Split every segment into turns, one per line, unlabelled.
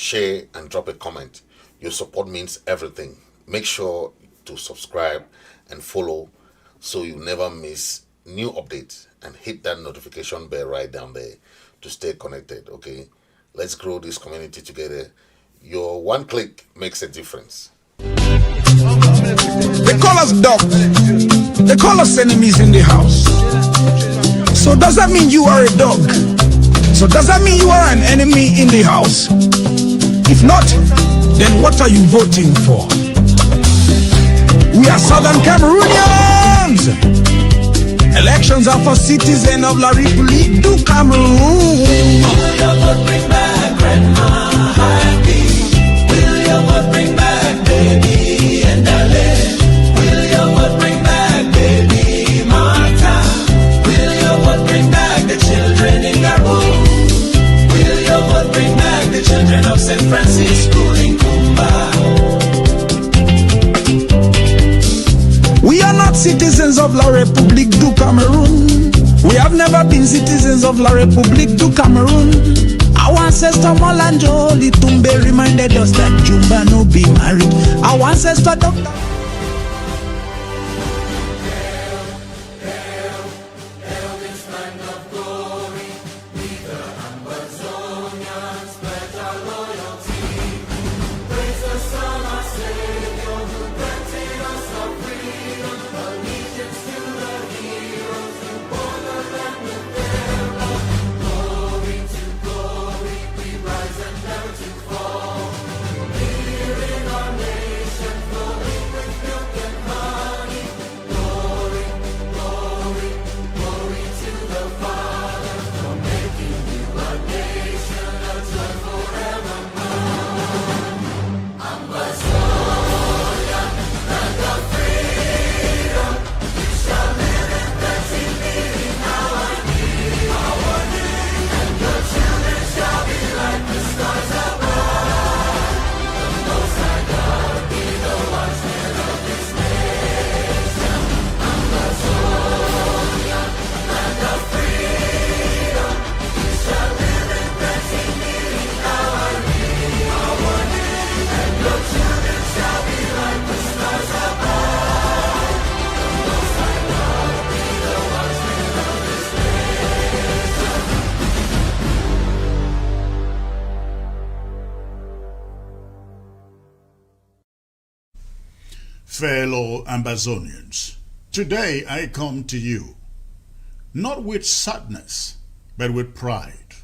share, and drop a comment. Your support means everything. Make sure to subscribe and follow so you never miss new updates, and hit that notification bell right down there to stay connected. Okay, let's grow this community together. Your one click makes a difference.
They call us dogs. They call us enemies in the house. So does that mean you are a dog? So does that mean you are an enemy in the house? If not, then what are you voting for? We are Southern Cameroonians. Elections are for citizens of La République du Cameroon.
Will your vote bring back grandma happy? Will your vote bring back baby and darling? Will your vote bring back baby Martha? Will your vote bring back the children in Gabon? Will your vote bring back the children of St. Francisco in Kumba?
We are not citizens of La République du Cameroon. We have never been citizens of La République du Cameroon. Our ancestor Molanjo Litumbe reminded us that Jumba no be married. Our ancestor Dr.
Fellow Ambazonians, today I come to you, not with sadness, but with pride,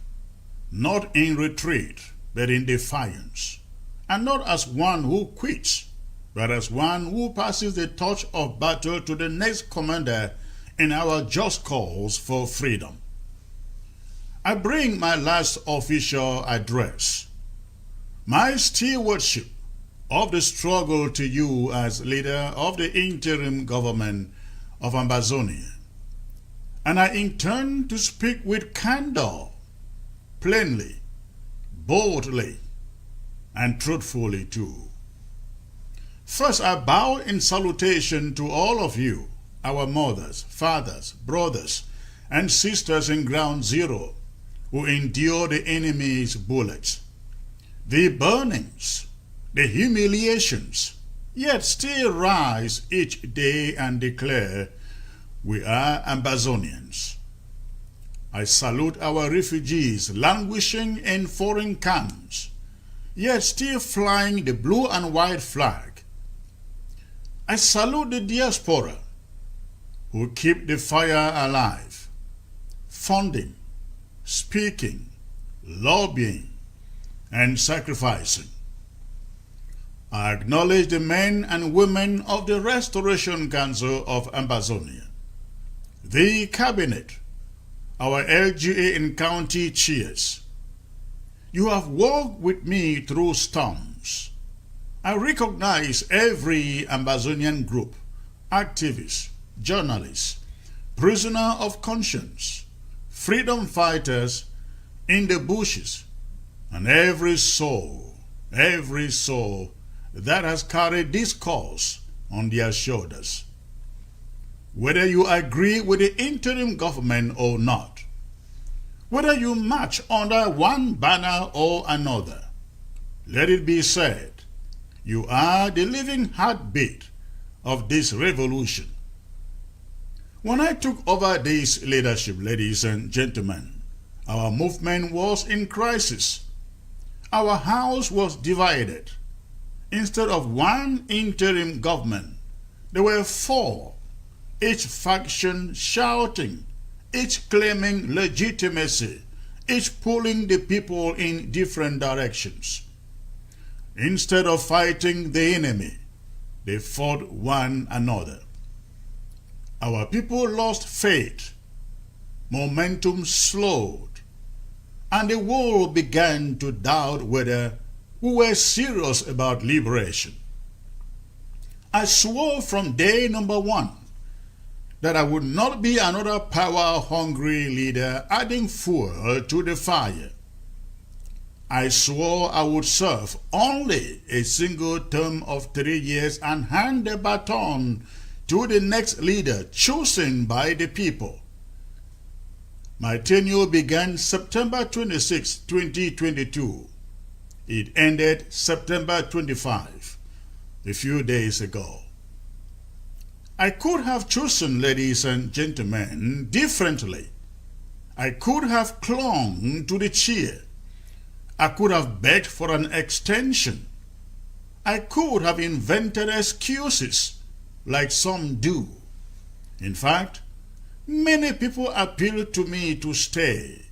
not in retreat, but in defiance, and not as one who quits, but as one who passes the torch of battle to the next commander in our just cause for freedom. I bring my last official address, my stewardship of the struggle to you as leader of the Interim Government of Ambazonia. And I intend to speak with candor, plainly, boldly, and truthfully too. First, I bow in salutation to all of you, our mothers, fathers, brothers, and sisters in Ground Zero, who endure the enemy's bullets, the burnings, the humiliations, yet still rise each day and declare, we are Ambazonians. I salute our refugees languishing in foreign camps, yet still flying the blue and white flag. I salute the diaspora, who keep the fire alive, funding, speaking, lobbying, and sacrificing. I acknowledge the men and women of the Restoration Council of Ambazonia, the Cabinet, our LGA and county chairs. You have walked with me through storms. I recognize every Ambazonian group, activist, journalist, prisoner of conscience, freedom fighters in the bushes, and every soul that has carried this cause on their shoulders. Whether you agree with the interim government or not, whether you march under one banner or another, let it be said, you are the living heartbeat of this revolution. When I took over this leadership, ladies and gentlemen, our movement was in crisis. Our house was divided. Instead of one interim government, there were four, each faction shouting, each claiming legitimacy, each pulling the people in different directions. Instead of fighting the enemy, they fought one another. Our people lost faith, momentum slowed, and the world began to doubt whether we were serious about liberation. I swore from day number one that I would not be another power-hungry leader adding fuel to the fire. I swore I would serve only a single term of 3 years and hand the baton to the next leader chosen by the people. My tenure began September 26, 2022. It ended September 25, a few days ago. I could have chosen, ladies and gentlemen, differently. I could have clung to the chair. I could have begged for an extension. I could have invented excuses like some do. In fact, many people appealed to me to stay.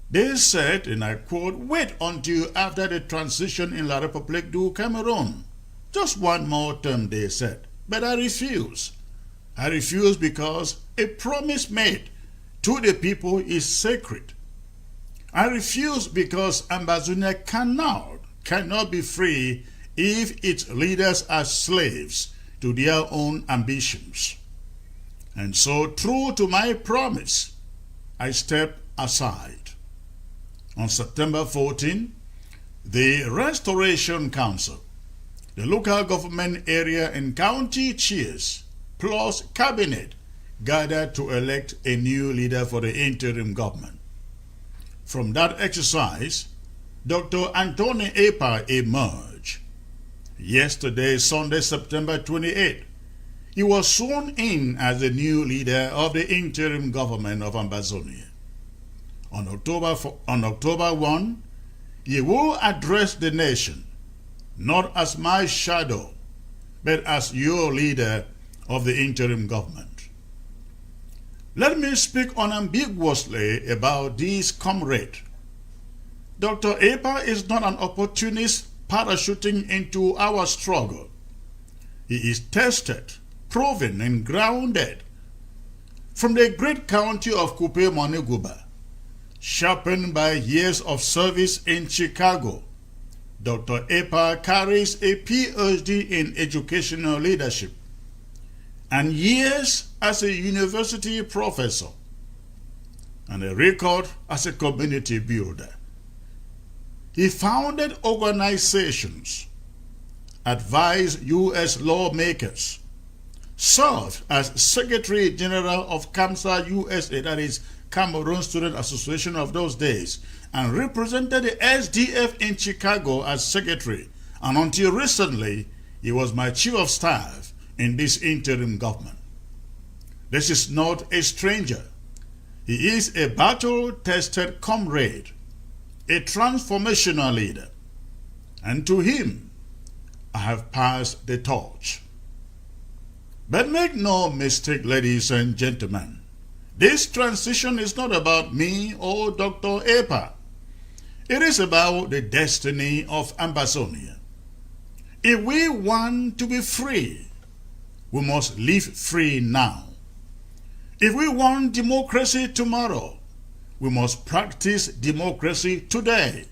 They said, and I quote, "Wait until after the transition in La République du Cameroon. Just one more term," they said. But I refuse. I refuse because a promise made to the people is sacred. I refuse because Ambazonia cannot be free if its leaders are slaves to their own ambitions. And so, true to my promise, I step aside. On September 14, the Restoration Council, the local government area and county chairs, plus cabinet, gathered to elect a new leader for the interim government. From that exercise, Dr. Anthony Epah emerged. Yesterday, Sunday, September 28, he was sworn in as the new leader of the Interim Government of Ambazonia. On October 1, he will address the nation, not as my shadow, but as your leader of the interim government. Let me speak unambiguously about this comrade. Dr. Epah is not an opportunist parachuting into our struggle. He is tested, proven, and grounded. From the great county of Coupe-Moniguba, sharpened by years of service in Chicago, Dr. Epah carries a PhD in educational leadership and years as a university professor and a record as a community builder. He founded organizations, advised U.S. lawmakers, served as Secretary General of CAMSA USA, that is Cameroon Student Association of those days, and represented the SDF in Chicago as secretary, and until recently, he was my chief of staff in this interim government. This is not a stranger. He is a battle-tested comrade, a transformational leader, and to him, I have passed the torch. But make no mistake, ladies and gentlemen, this transition is not about me or Dr. Epah. It is about the destiny of Ambazonia. If we want to be free, we must live free now. If we want democracy tomorrow, we must practice democracy today.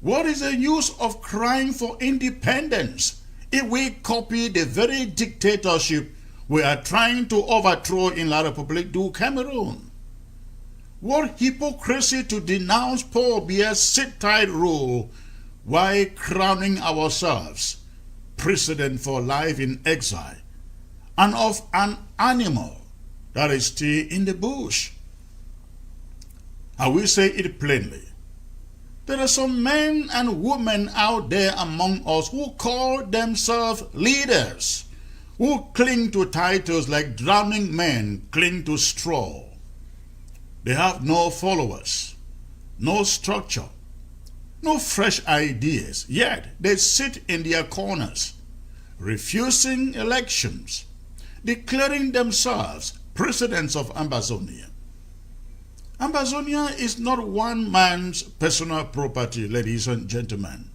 What is the use of crying for independence if we copy the very dictatorship we are trying to overthrow in La République du Cameroon? What hypocrisy to denounce Paul Biya's sit-tight rule while crowning ourselves president for life in exile and of an animal that is still in the bush. I will say it plainly. There are some men and women out there among us who call themselves leaders, who cling to titles like drowning men cling to straw. They have no followers, no structure, no fresh ideas, yet they sit in their corners, refusing elections, declaring themselves presidents of Ambazonia. Ambazonia is not one man's personal property, ladies and gentlemen.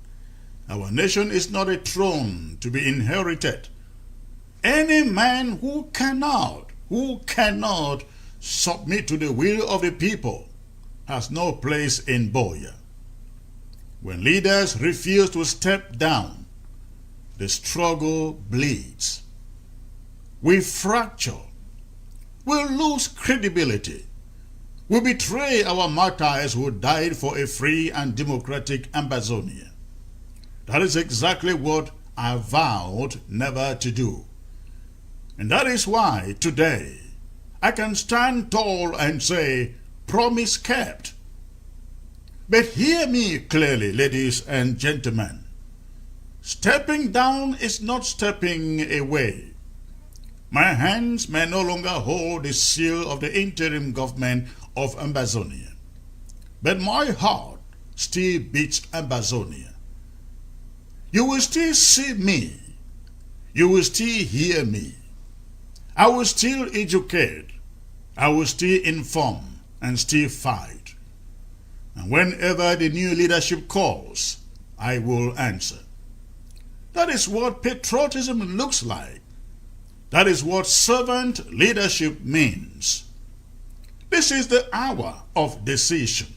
Our nation is not a throne to be inherited. Any man who cannot submit to the will of the people has no place in Boya. When leaders refuse to step down, the struggle bleeds. We fracture. We lose credibility. We betray our martyrs who died for a free and democratic Ambazonia. That is exactly what I vowed never to do. And that is why today I can stand tall and say, promise kept. But hear me clearly, ladies and gentlemen. Stepping down is not stepping away. My hands may no longer hold the seal of the Interim Government of Ambazonia, but my heart still beats Ambazonia. You will still see me. You will still hear me. I will still educate. I will still inform and still fight. And whenever the new leadership calls, I will answer. That is what patriotism looks like. That is what servant leadership means. This is the hour of decision.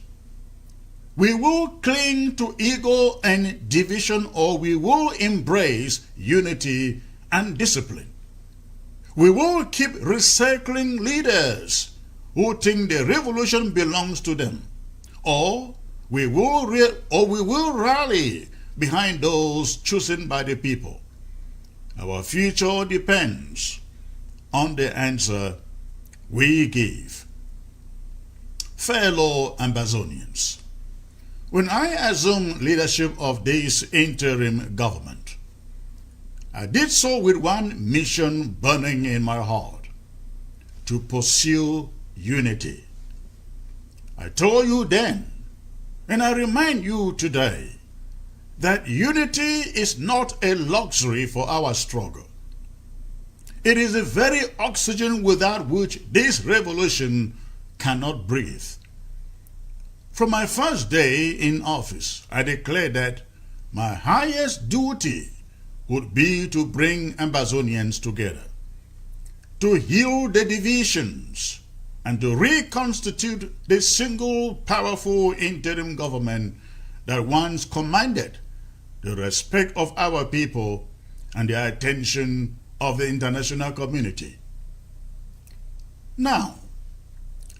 We will cling to ego and division, or we will embrace unity and discipline. We will keep recycling leaders who think the revolution belongs to them, or we will rally behind those chosen by the people. Our future depends on the answer we give. Fellow Ambazonians, when I assumed leadership of this interim government, I did so with one mission burning in my heart: to pursue unity. I told you then, and I remind you today, that unity is not a luxury for our struggle. It is the very oxygen without which this revolution cannot breathe. From my first day in office, I declared that my highest duty would be to bring Ambazonians together, to heal the divisions, and to reconstitute the single powerful interim government that once commanded the respect of our people and the attention of the international community. Now,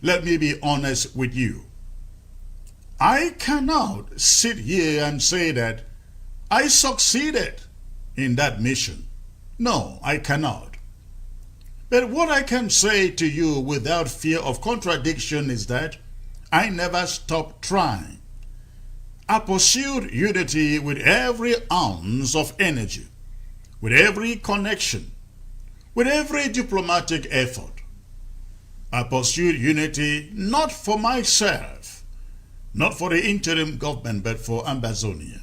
let me be honest with you. I cannot sit here and say that I succeeded in that mission. No, I cannot. But what I can say to you without fear of contradiction is that I never stopped trying. I pursued unity with every ounce of energy, with every connection, with every diplomatic effort. I pursued unity not for myself, not for the interim government, but for Ambazonia.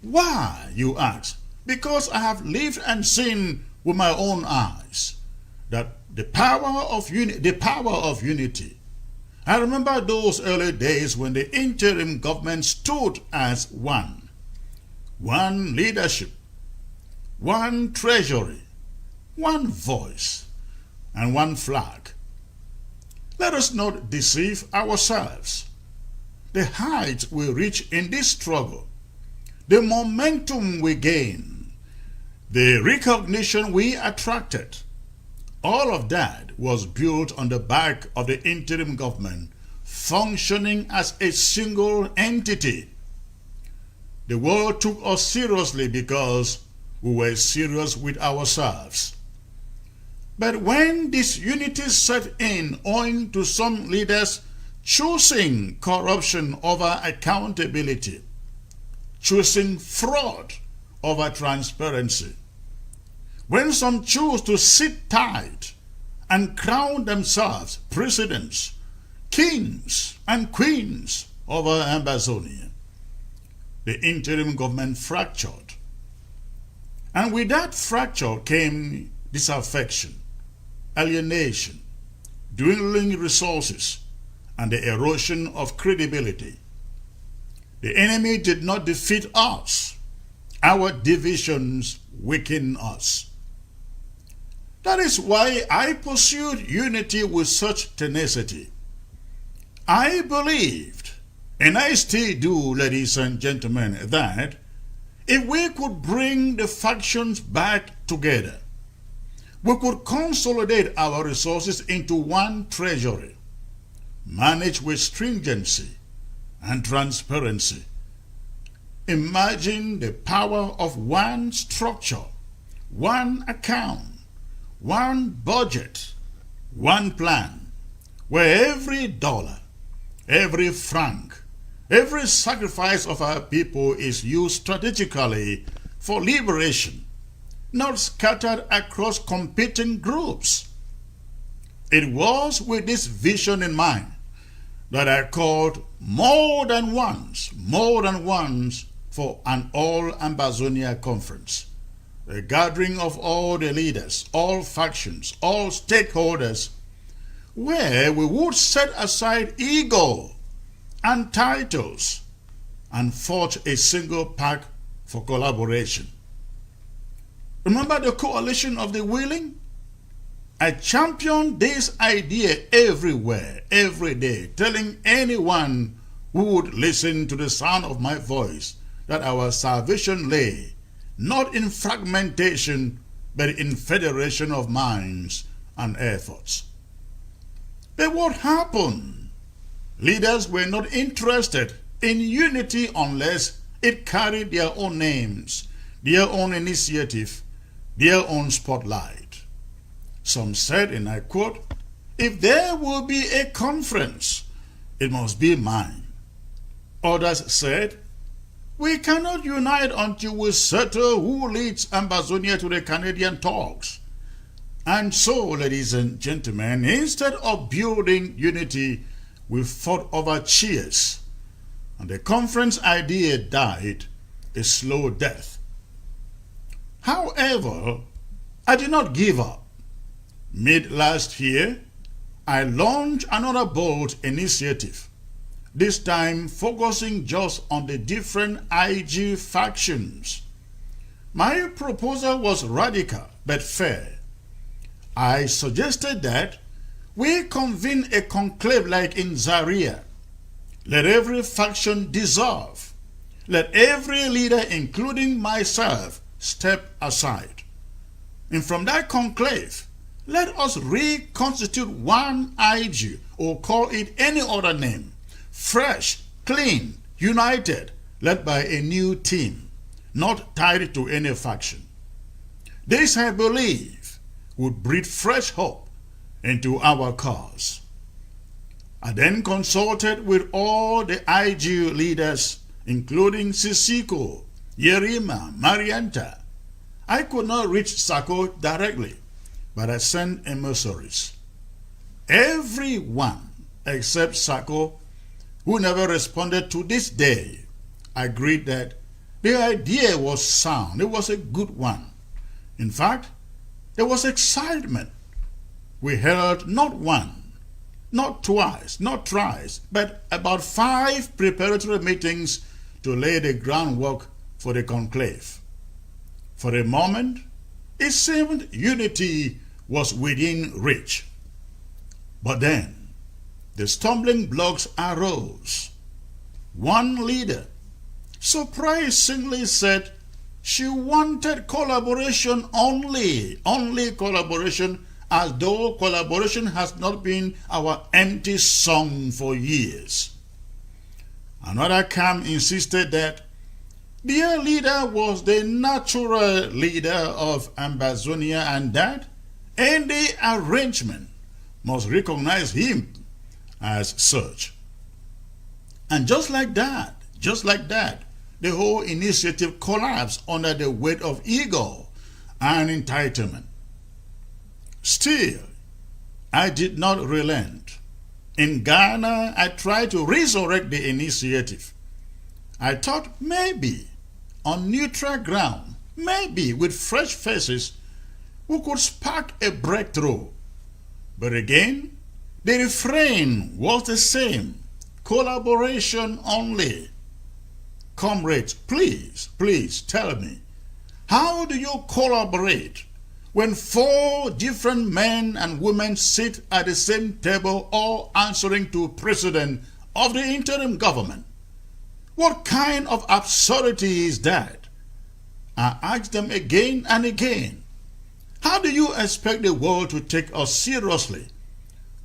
Why, you ask? Because I have lived and seen with my own eyes that the power of unity. I remember those early days when the interim government stood as one leadership, one treasury, one voice, and one flag. Let us not deceive ourselves. The heights we reach in this struggle, the momentum we gain, the recognition we attracted, all of that was built on the back of the interim government functioning as a single entity. The world took us seriously because we were serious with ourselves. But when this unity set in owing to some leaders choosing corruption over accountability, choosing fraud over transparency. When some choose to sit tight and crown themselves presidents, kings, and queens over Ambazonia, the interim government fractured. And with that fracture came disaffection, alienation, dwindling resources, and the erosion of credibility. The enemy did not defeat us. Our divisions weakened us. That is why I pursued unity with such tenacity. I believed, and I still do, ladies and gentlemen, that if we could bring the factions back together, we could consolidate our resources into one treasury, manage with stringency and transparency. Imagine the power of one structure, one account, one budget, one plan, where every dollar, every franc, every sacrifice of our people is used strategically for liberation, not scattered across competing groups. It was with this vision in mind that I called more than once for an all-Ambazonia conference, a gathering of all the leaders, all factions, all stakeholders, where we would set aside ego and titles and forge a single pact for collaboration. Remember the coalition of the willing? I championed this idea everywhere, every day, telling anyone who would listen to the sound of my voice that our salvation lay not in fragmentation, but in federation of minds and efforts. But what happened? Leaders were not interested in unity unless it carried their own names, their own initiative, their own spotlight. Some said, and I quote, "If there will be a conference, it must be mine." Others said, "We cannot unite until we settle who leads Ambazonia to the Canadian talks." And so, ladies and gentlemen, instead of building unity, we fought over cheers, and the conference idea died a slow death. However, I did not give up. Mid last year, I launched another bold initiative, this time focusing just on the different IG factions. My proposal was radical but fair. I suggested that we convene a conclave like in Zaire. Let every faction dissolve. Let every leader, including myself, step aside. And from that conclave, let us reconstitute one IG, or call it any other name, fresh, clean, united, led by a new team, not tied to any faction. This, I believe, would breathe fresh hope into our cause. I then consulted with all the IG leaders, including Sisiko, Yerima, Marianta. I could not reach Sako directly, but I sent emissaries. Everyone except Sako, who never responded to this day, agreed that the idea was sound. It was a good one. In fact, there was excitement. We held not one, not twice, not thrice, but about 5 preparatory meetings to lay the groundwork for the conclave. For a moment, it seemed unity was within reach. But then, the stumbling blocks arose. One leader surprisingly said she wanted collaboration only collaboration, as though collaboration has not been our empty song for years. Another camp insisted that their leader was the natural leader of Ambazonia and that any arrangement must recognize him as such. And just like that, the whole initiative collapsed under the weight of ego and entitlement. Still, I did not relent. In Ghana, I tried to resurrect the initiative. I thought maybe, on neutral ground, maybe with fresh faces, we could spark a breakthrough. But again, the refrain was the same: collaboration only. Comrades, please tell me, how do you collaborate when 4 different men and women sit at the same table, all answering to President of the interim government? What kind of absurdity is that? I ask them again and again, how do you expect the world to take us seriously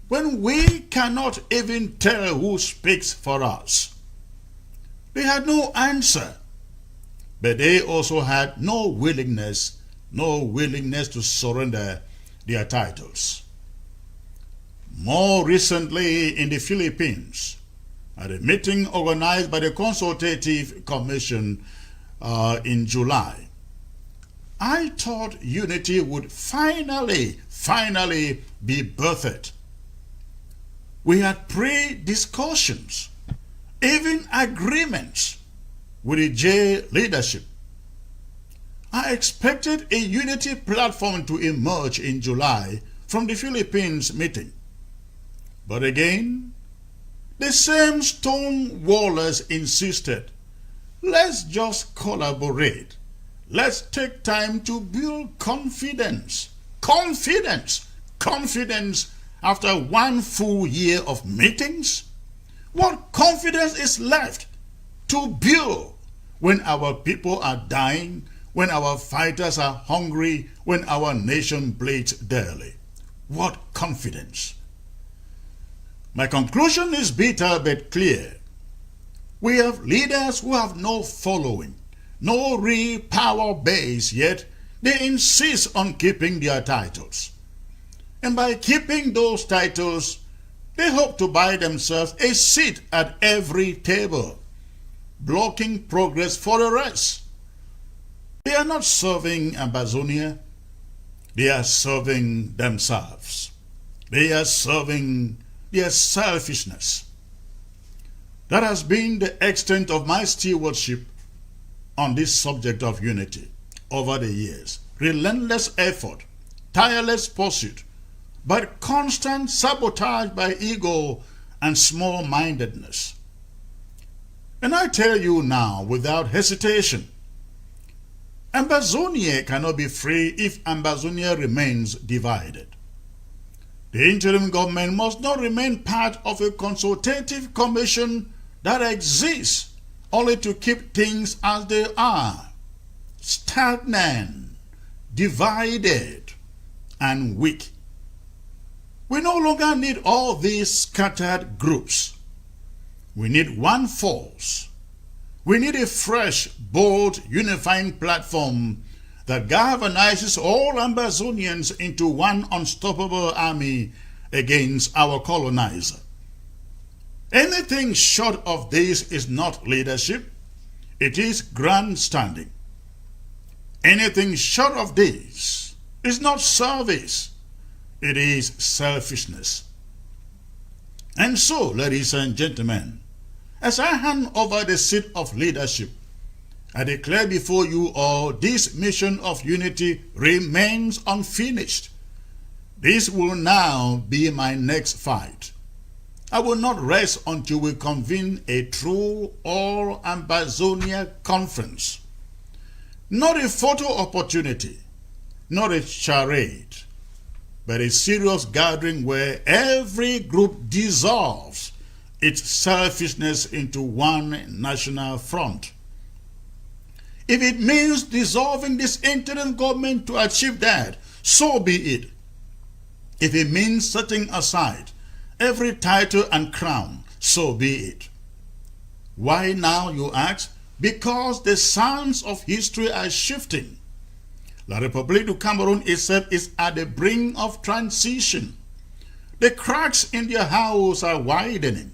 when we cannot even tell who speaks for us? They had no answer, but they also had no willingness to surrender their titles. More recently in the Philippines, at a meeting organized by the Consultative Commission in July, I thought unity would finally be birthed. We had pre-discussions, even agreements with the J leadership. I expected a unity platform to emerge in July from the Philippines meeting. But again, the same stonewallers insisted, let's just collaborate. Let's take time to build confidence. Confidence after 1 full year of meetings? What confidence is left to build when our people are dying, when our fighters are hungry, when our nation bleeds daily? What confidence? My conclusion is bitter but clear. We have leaders who have no following, no real power base, yet they insist on keeping their titles. And by keeping those titles, they hope to buy themselves a seat at every table, blocking progress for the rest. They are not serving Ambazonia, they are serving themselves. They are serving their selfishness. That has been the extent of my stewardship on this subject of unity over the years. Relentless effort, tireless pursuit, but constant sabotage by ego and small-mindedness. And I tell you now without hesitation, Ambazonia cannot be free if Ambazonia remains divided. The interim government must not remain part of a consultative commission that exists only to keep things as they are, stagnant, divided, and weak. We no longer need all these scattered groups. We need one force. We need a fresh, bold, unifying platform that galvanizes all Ambazonians into one unstoppable army against our colonizer. Anything short of this is not leadership, it is grandstanding. Anything short of this is not service, it is selfishness. And so, ladies and gentlemen, as I hand over the seat of leadership, I declare before you all this mission of unity remains unfinished. This will now be my next fight. I will not rest until we convene a true all-Ambazonia conference. Not a photo opportunity, not a charade, but a serious gathering where every group dissolves its selfishness into one national front. If it means dissolving this interim government to achieve that, so be it. If it means setting aside every title and crown, so be it. Why now, you ask? Because the sands of history are shifting. La République du Cameroon itself is at the brink of transition. The cracks in their house are widening.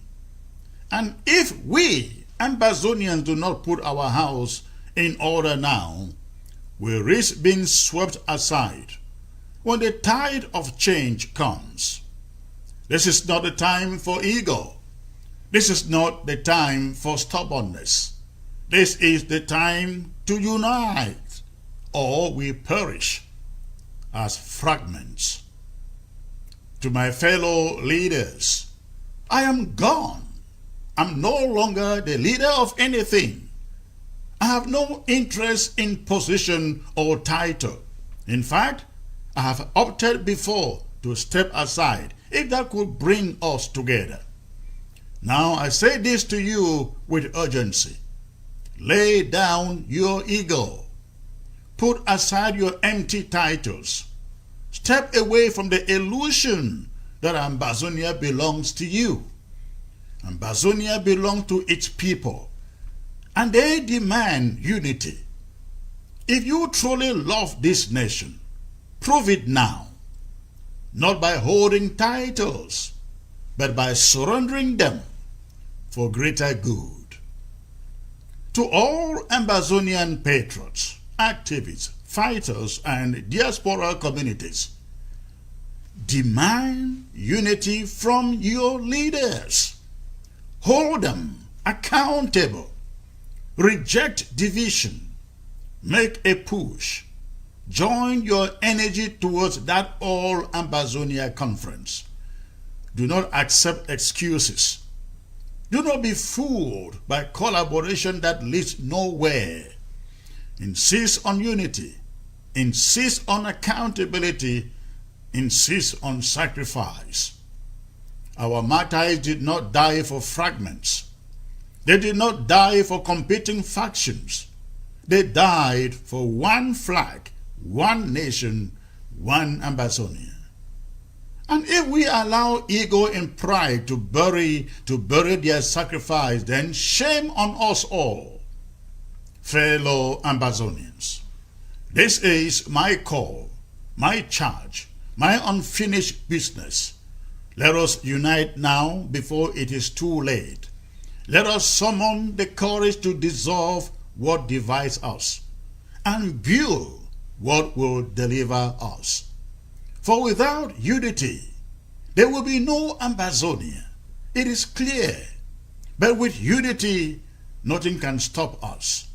And if we, Ambazonians, do not put our house in order now, we risk being swept aside when the tide of change comes. This is not the time for ego. This is not the time for stubbornness. This is the time to unite, or we perish as fragments. To my fellow leaders, I am gone. I'm no longer the leader of anything. I have no interest in position or title. In fact, I have opted before to step aside if that could bring us together. Now I say this to you with urgency. Lay down your ego. Put aside your empty titles. Step away from the illusion that Ambazonia belongs to you. Ambazonia belongs to its people, and they demand unity. If you truly love this nation, prove it now, not by holding titles, but by surrendering them for greater good. To all Ambazonian patriots, activists, fighters, and diaspora communities, demand unity from your leaders. Hold them accountable. Reject division. Make a push. Join your energy towards that all-Ambazonia conference. Do not accept excuses. Do not be fooled by collaboration that leads nowhere. Insist on unity. Insist on accountability. Insist on sacrifice. Our martyrs did not die for fragments. They did not die for competing factions. They died for one flag, one nation, one Ambazonia. And if we allow ego and pride to bury their sacrifice, then shame on us all. Fellow Ambazonians, this is my call, my charge, my unfinished business. Let us unite now before it is too late. Let us summon the courage to dissolve what divides us and build what will deliver us. For without unity, there will be no Ambazonia. It is clear. But with unity, nothing can stop us.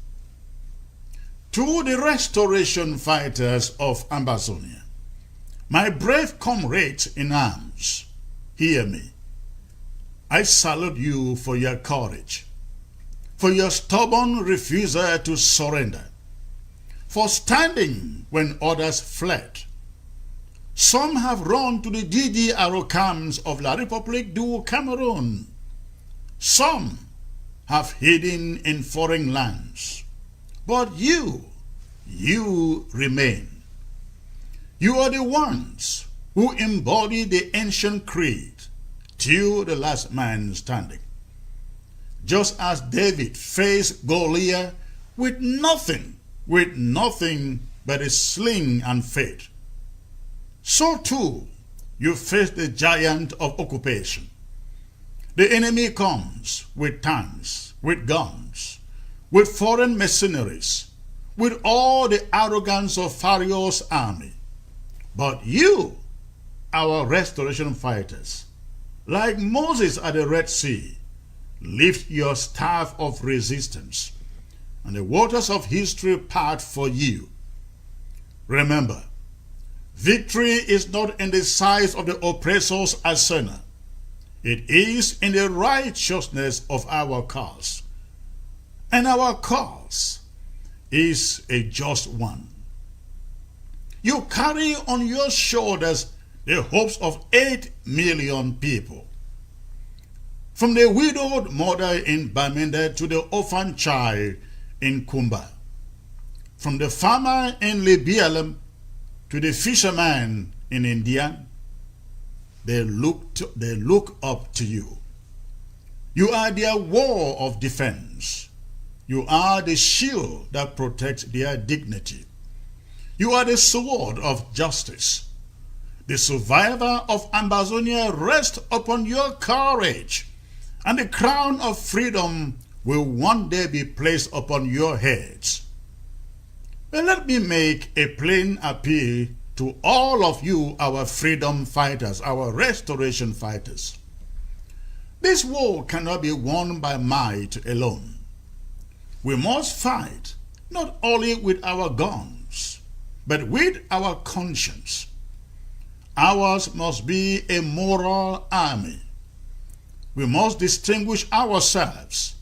To the restoration fighters of Ambazonia, my brave comrades in arms, hear me. I salute you for your courage, for your stubborn refusal to surrender, for standing when others fled. Some have run to the DDR camps of La République du Cameroon. Some have hidden in foreign lands. But you remain. You are the ones who embody the ancient creed till the last man standing. Just as David faced Goliath with nothing but a sling and faith, so too you face the giant of occupation. The enemy comes with tanks, with guns, with foreign mercenaries, with all the arrogance of Pharaoh's army. But you, our restoration fighters, like Moses at the Red Sea, lift your staff of resistance, and the waters of history part for you. Remember, victory is not in the size of the oppressor's arsenal. It is in the righteousness of our cause. And our cause is a just one. You carry on your shoulders the hopes of 8 million people. From the widowed mother in Bamenda to the orphan child in Kumba. From the farmer in Libialem to the fisherman in India, they look up to you. You are their wall of defense. You are the shield that protects their dignity. You are the sword of justice. The survivor of Ambazonia rests upon your courage and the crown of freedom will one day be placed upon your heads. But let me make a plain appeal to all of you, our freedom fighters, our restoration fighters. This war cannot be won by might alone. We must fight not only with our guns, but with our conscience. Ours must be a moral army. We must distinguish ourselves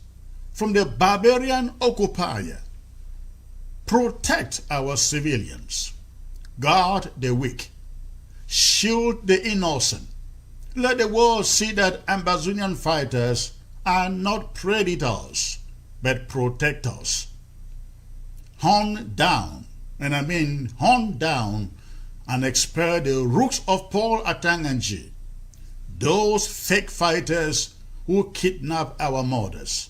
from the barbarian occupier, protect our civilians, guard the weak, shield the innocent. Let the world see that Ambazonian fighters are not predators, but protectors. Hunt down, and I mean hunt down and expel the rooks of Paul Atanganji, those fake fighters who kidnap our mothers,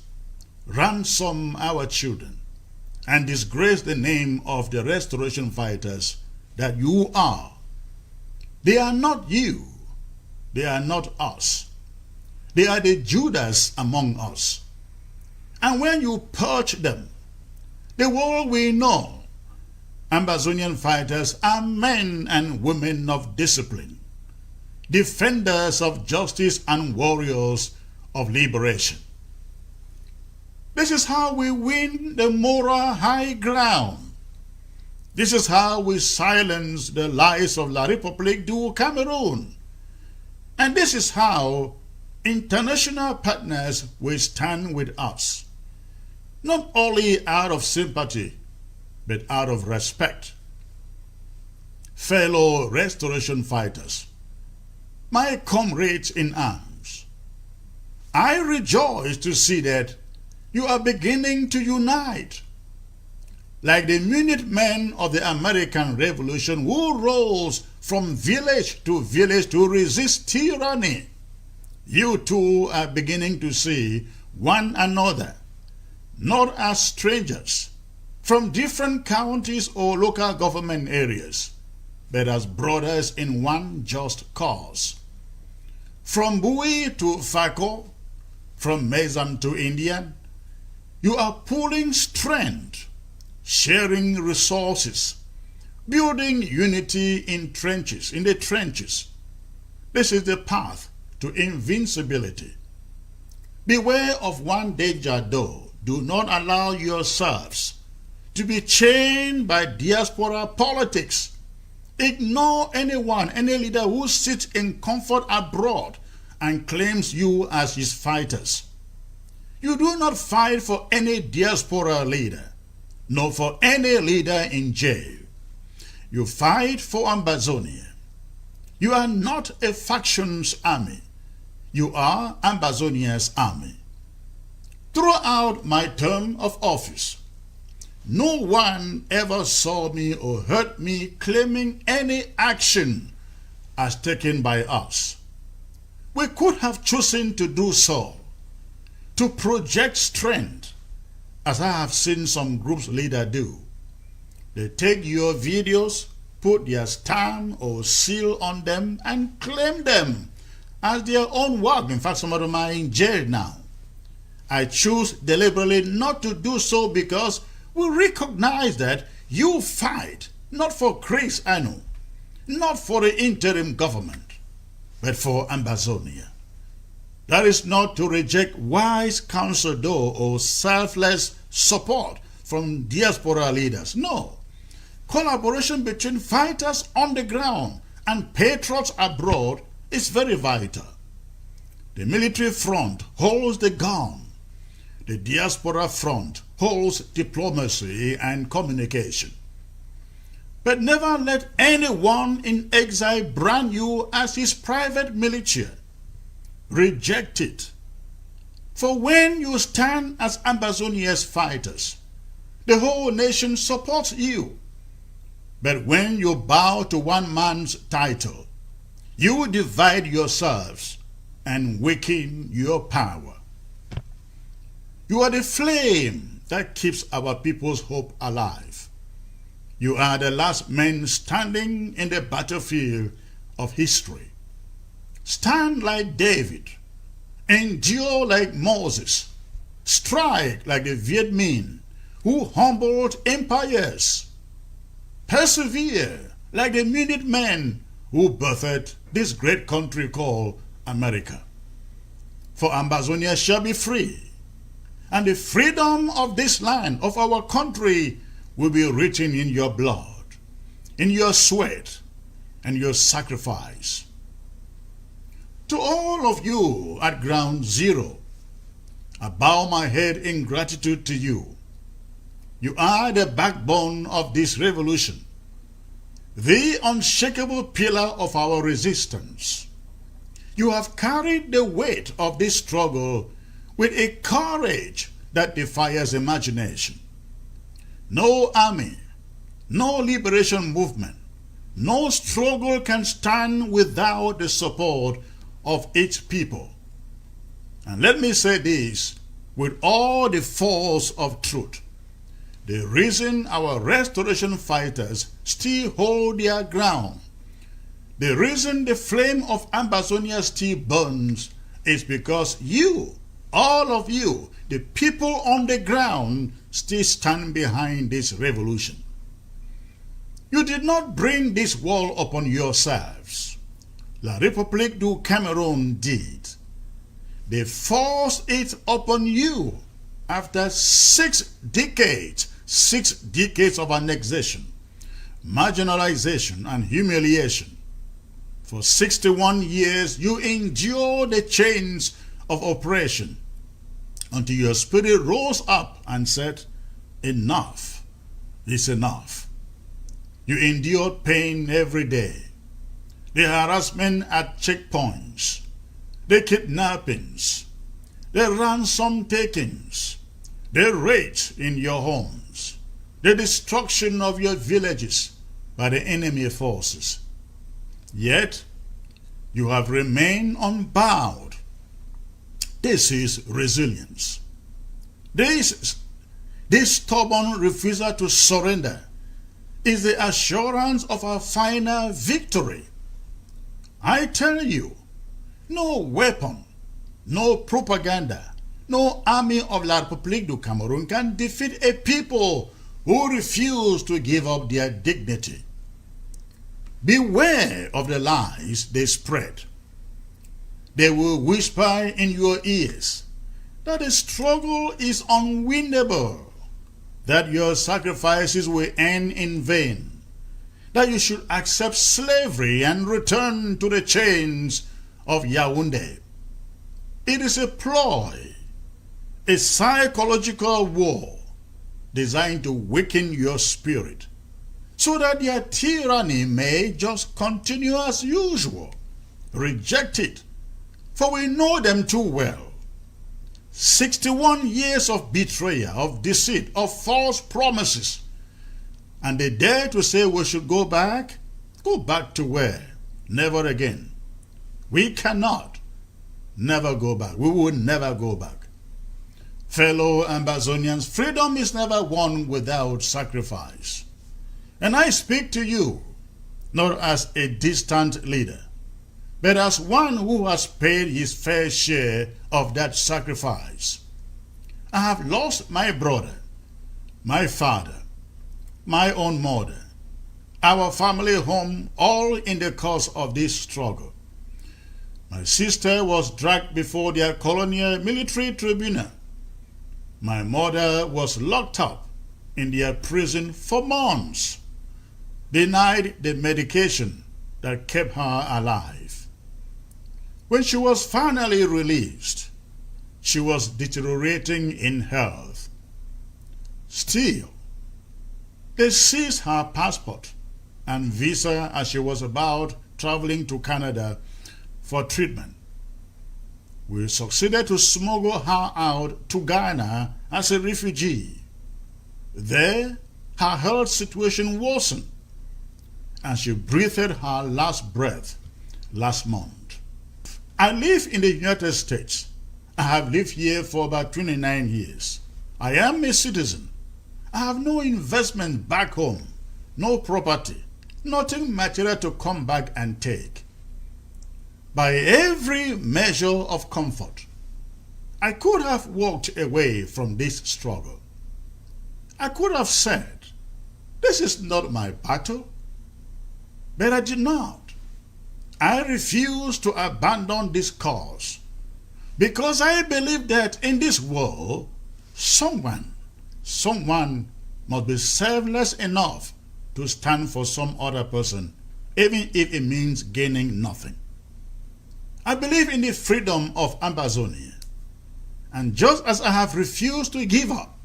ransom our children, and disgrace the name of the restoration fighters that you are. They are not you. They are not us. They are the Judas among us. And when you purge them, the world will know Ambazonian fighters are men and women of discipline, defenders of justice and warriors of liberation. This is how we win the moral high ground. This is how we silence the lies of La République du Cameroon. And this is how international partners will stand with us, not only out of sympathy, but out of respect. Fellow restoration fighters, my comrades in arms, I rejoice to see that you are beginning to unite. Like the Minutemen of the American Revolution who rose from village to resist tyranny, you too are beginning to see one another, not as strangers from different counties or local government areas, but as brothers in one just cause. From Bui to Fako, from Mezam to Indian, you are pooling strength, sharing resources, building unity in the trenches. This is the path to invincibility. Beware of one danger though. Do not allow yourselves to be chained by diaspora politics. Ignore anyone, any leader who sits in comfort abroad and claims you as his fighters. You do not fight for any diaspora leader, nor for any leader in jail. You fight for Ambazonia. You are not a faction's army. You are Ambazonia's army. Throughout my term of office, no one ever saw me or heard me claiming any action as taken by us. We could have chosen to do so, to project strength, as I have seen some groups' leaders do. They take your videos, put their stamp or seal on them, and claim them as their own work. In fact, some of them are in jail now. I choose deliberately not to do so because we recognize that you fight not for Chris Anu, not for the interim government, but for Ambazonia. That is not to reject wise counsel though, or selfless support from diaspora leaders. No. Collaboration between fighters on the ground and patriots abroad is very vital. The military front holds the gun. The diaspora front holds diplomacy and communication. But never let anyone in exile brand you as his private militia. Reject it. For when you stand as Ambazonia's fighters, the whole nation supports you. But when you bow to one man's title, you divide yourselves and weaken your power. You are the flame that keeps our people's hope alive. You are the last men standing in the battlefield of history. Stand like David endure like Moses, strike like the Viet Minh who humbled empires, persevere like the Minutemen who birthed this great country called America. For Ambazonia shall be free, and the freedom of this land, of our country, will be written in your blood, in your sweat, and your sacrifice. To all of you at ground zero, I bow my head in gratitude to you. You are the backbone of this revolution, the unshakable pillar of our resistance. You have carried the weight of this struggle with a courage that defies imagination. No army, no liberation movement, no struggle can stand without the support of its people. And let me say this with all the force of truth. The reason our restoration fighters still hold their ground, the reason the flame of Ambazonia still burns, is because you, all of you, the people on the ground, still stand behind this revolution. You did not bring this wall upon yourselves. La République du Cameroon did. They forced it upon you after 6 decades of annexation, marginalization, and humiliation. For 61 years, you endured the chains of oppression until your spirit rose up and said, enough is enough. You endured pain every day. The harassment at checkpoints, the kidnappings, the ransom takings, the raids in your homes, the destruction of your villages by the enemy forces. Yet, you have remained unbowed. This is resilience. This stubborn refusal to surrender is the assurance of our final victory. I tell you, no weapon, no propaganda, no army of La République du Cameroon can defeat a people who refuse to give up their dignity. Beware of the lies they spread. They will whisper in your ears that the struggle is unwinnable, that your sacrifices will end in vain, that you should accept slavery and return to the chains of Yaoundé. It is a ploy, a psychological war designed to weaken your spirit, so that their tyranny may just continue as usual. Reject it, for we know them too well. 61 years of betrayal, of deceit, of false promises, and they dare to say we should go back? Go back to where? Never again. We cannot never go back. We will never go back. Fellow Ambazonians, freedom is never won without sacrifice. And I speak to you, not as a distant leader, but as one who has paid his fair share of that sacrifice. I have lost my brother, my father, my own mother, our family home, all in the course of this struggle. My sister was dragged before their colonial military tribunal. My mother was locked up in their prison for months, denied the medication that kept her alive. When she was finally released, she was deteriorating in health. Still, they seized her passport and visa as she was about traveling to Canada for treatment. We succeeded to smuggle her out to Ghana as a refugee. There, her health situation worsened, and she breathed her last breath last month. I live in the United States. I have lived here for about 29 years. I am a citizen. I have no investment back home, no property, nothing material to come back and take. By every measure of comfort, I could have walked away from this struggle. I could have said, this is not my battle. But I did not. I refused to abandon this cause because I believe that in this world, someone must be selfless enough to stand for some other person, even if it means gaining nothing. I believe in the freedom of Ambazonia. And just as I have refused to give up,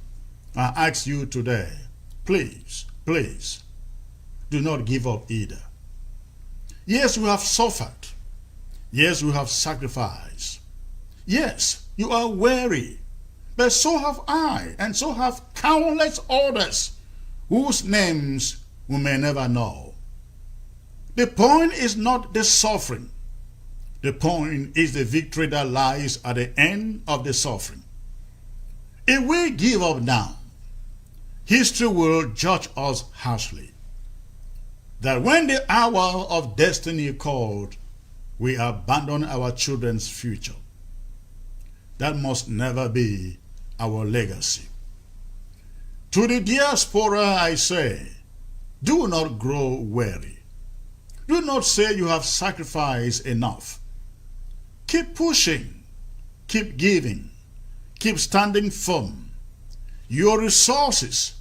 I ask you today, please, please, do not give up either. Yes, we have suffered. Yes, we have sacrificed. Yes, you are weary. But so have I, and so have countless others whose names we may never know. The point is not the suffering. The point is the victory that lies at the end of the suffering. If we give up now, history will judge us harshly. That when the hour of destiny called, we abandon our children's future. That must never be our legacy. To the diaspora I say, do not grow weary. Do not say you have sacrificed enough. Keep pushing, keep giving, keep standing firm. Your resources,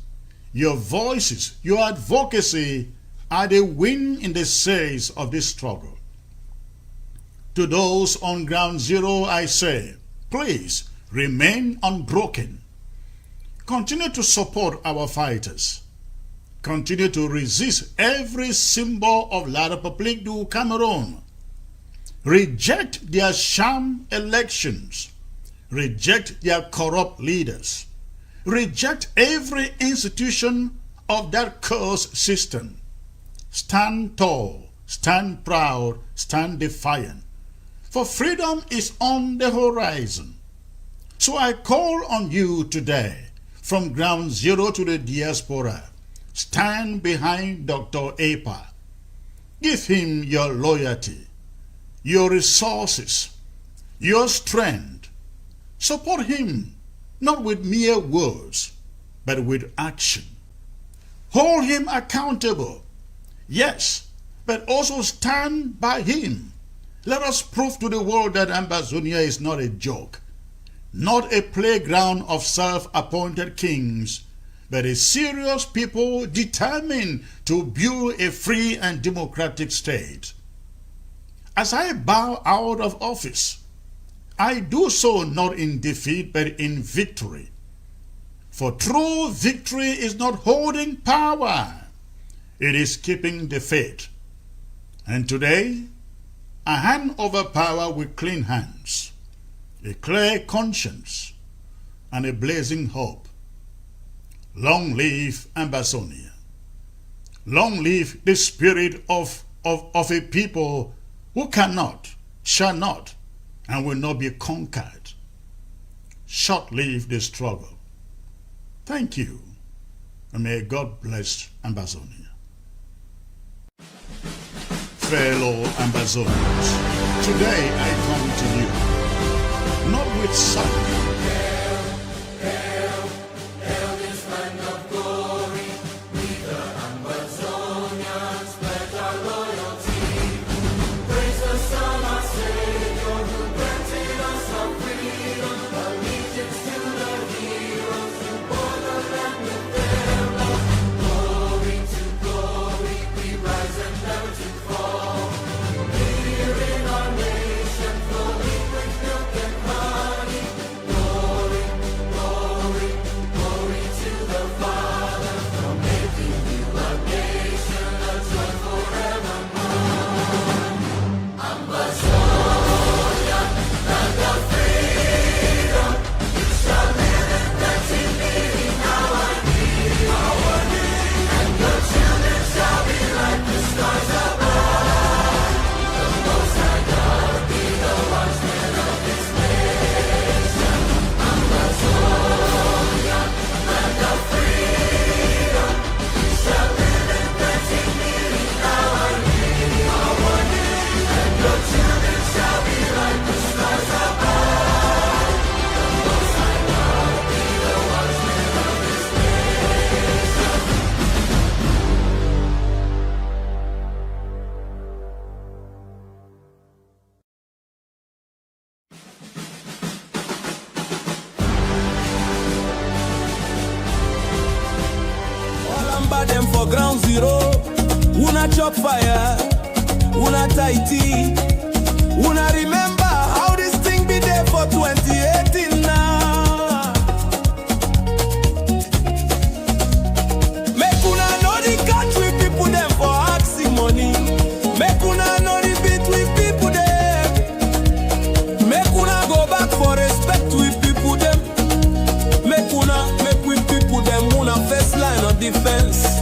your voices, your advocacy are the wind in the sails of this struggle. To those on ground zero I say, please remain unbroken. Continue to support our fighters. Continue to resist every symbol of La République du Cameroon. Reject their sham elections. Reject their corrupt leaders. Reject every institution of that cursed system. Stand tall, stand proud, stand defiant. For freedom is on the horizon. So I call on you today, from ground zero to the diaspora, stand behind Dr. Epah. Give him your loyalty, your resources, your strength. Support him, not with mere words, but with action. Hold him accountable, yes, but also stand by him. Let us prove to the world that Ambazonia is not a joke, not a playground of self-appointed kings, but a serious people determined to build a free and democratic state. As I bow out of office, I do so not in defeat but in victory. For true victory is not holding power, it is keeping the faith. And today, I hand over power with clean hands, a clear conscience, and a blazing hope. Long live Ambazonia. Long live the spirit of a people who cannot, shall not, and will not be conquered. Short live the struggle. Thank you, and may God bless Ambazonia. Fellow Ambazonians, today I come to you, not with suffering,
remember them for ground zero. Una chop fire, una tighty. Una remember how this thing be there for 2018 now. Make una know the country people them for asking money. Make una know the beat with people them. Make una go back for respect with people them. Make with people them. Una first line of defense.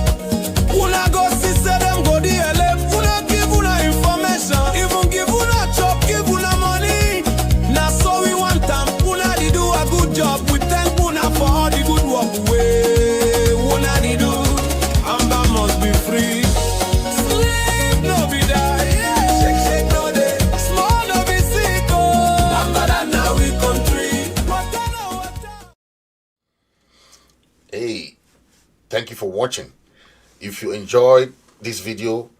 Una go see say them go the LM. Una give una information. Even give una chop, give una money. Now so we want them. Una di do a good job. We thank una for all the good work. Way una di do. Amba must be free. Sleep no be die. Yeah. Shake no day. Small no be sick. Oh. Amba that now we country.
Hey, thank you for watching. If you enjoyed this video,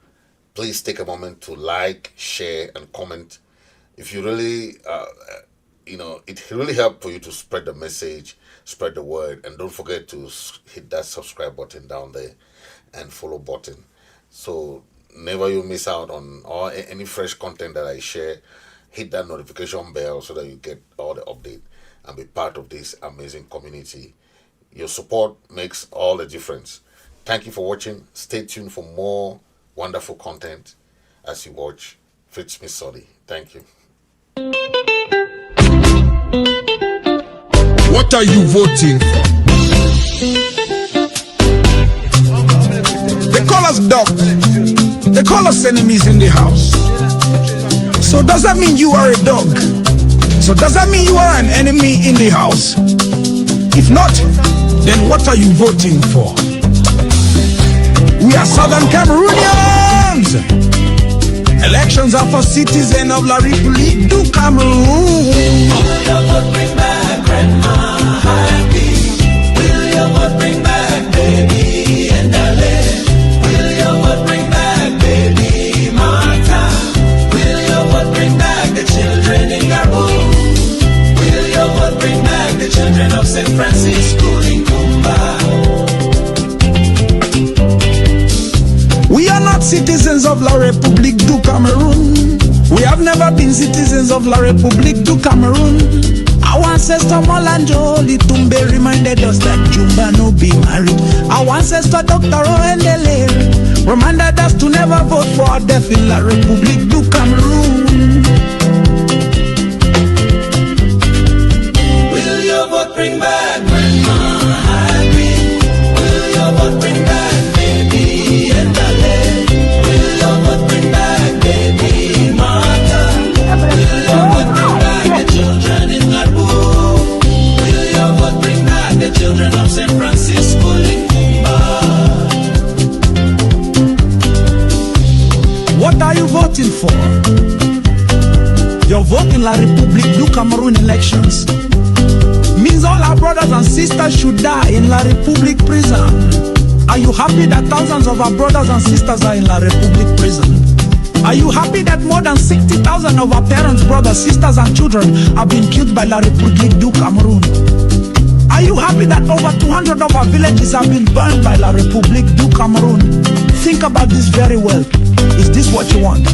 please take a moment to like, share, and comment. If you really, it really helps for you to spread the message, spread the word, and don't forget to hit that subscribe button down there and follow button. So never you miss out on any fresh content that I share. Hit that notification bell so that you get all the update and be part of this amazing community. Your support makes all the difference. Thank you for watching. Stay tuned for more wonderful content as you watch Fritz Misodi. Thank you.
What are you voting for? They call us dogs. They call us enemies in the house. So does that mean you are a dog? So does that mean you are an enemy in the house? If not, then what are you voting for? We are Southern Cameroonians. Elections are for citizens of La République du Cameroon.
Will your vote bring back grandma happy? Will your vote bring back baby and darling? Will your vote bring back baby Martha? Will your vote bring back the children in Cameroon? Will your vote bring back the children of St. Francis School in Kumba?
We are not citizens of La République du Cameroon. We have never been citizens of La République du Cameroon. Our ancestor Molanjo Litumbe reminded us that Jumba no be married. Our ancestor Dr. Oendele reminded us to never vote for death in La République du Cameroon.
Will your vote bring back grandma happy? Will your vote bring back baby and darling? Will your vote bring back baby Martha? Will your vote bring back the children in Labu? Will your vote bring back the children of St. Francis School in Kumba?
What are you voting for? Your vote in La République du Cameroon elections means all our brothers and sisters should die in La République prison. Are you happy that thousands of our brothers and sisters are in La République prison? Are you happy that more than 60,000 of our parents, brothers, sisters, and children have been killed by La République du Cameroon? Are you happy that over 200 of our villages have been burned by La République du Cameroon? Think about this very well. Is this what you want?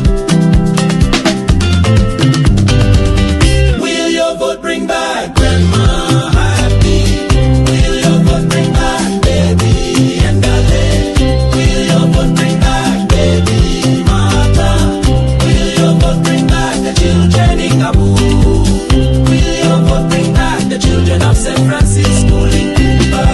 Will your vote bring back grandma happy? Will your vote bring back baby and darling? Will your vote bring back baby Martha? Will your vote bring back the children in Kabu? Will your vote bring back the children of St. Francis School in Kumba?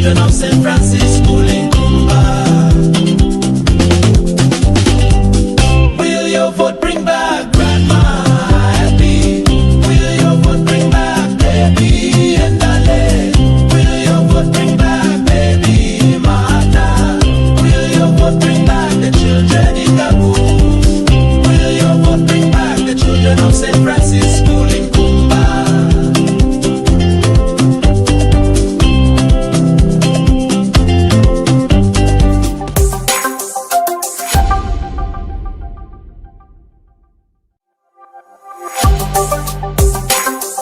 children of St. Francis